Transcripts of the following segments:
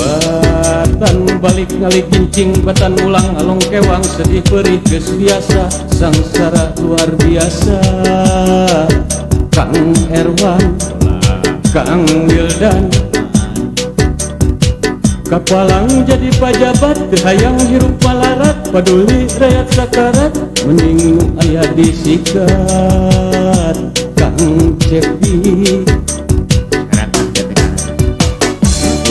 batan balik ngali kincing batan ulang along kewang sedih perih geus biasa sangsara luar biasa Kang Erwan Kang Wildan kapalang jadi pejabat hayang hirup malarat paduli rakyat sakarat mending nu aya disikat Kang Cepi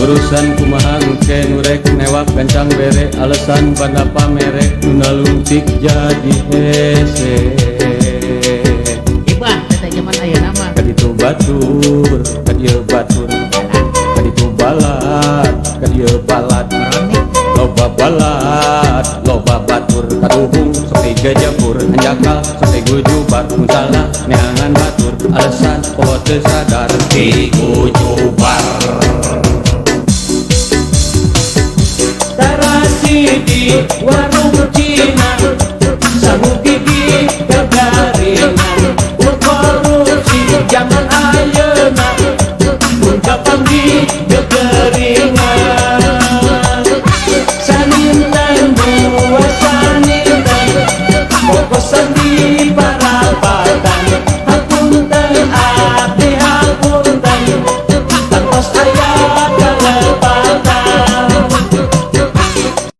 urusan kumaha engke nurek newak kencang bere alasan pada pamere nunalungtik jadi hese ibah teh zaman aya nama kaditu batur kadieu batur kaditu balat kadieu balat loba balat loba batur kaduhung sok gajapur anjakal sok gujubar mun salah neangan batur alasan poho teu sadar di gujubar Tarasi di war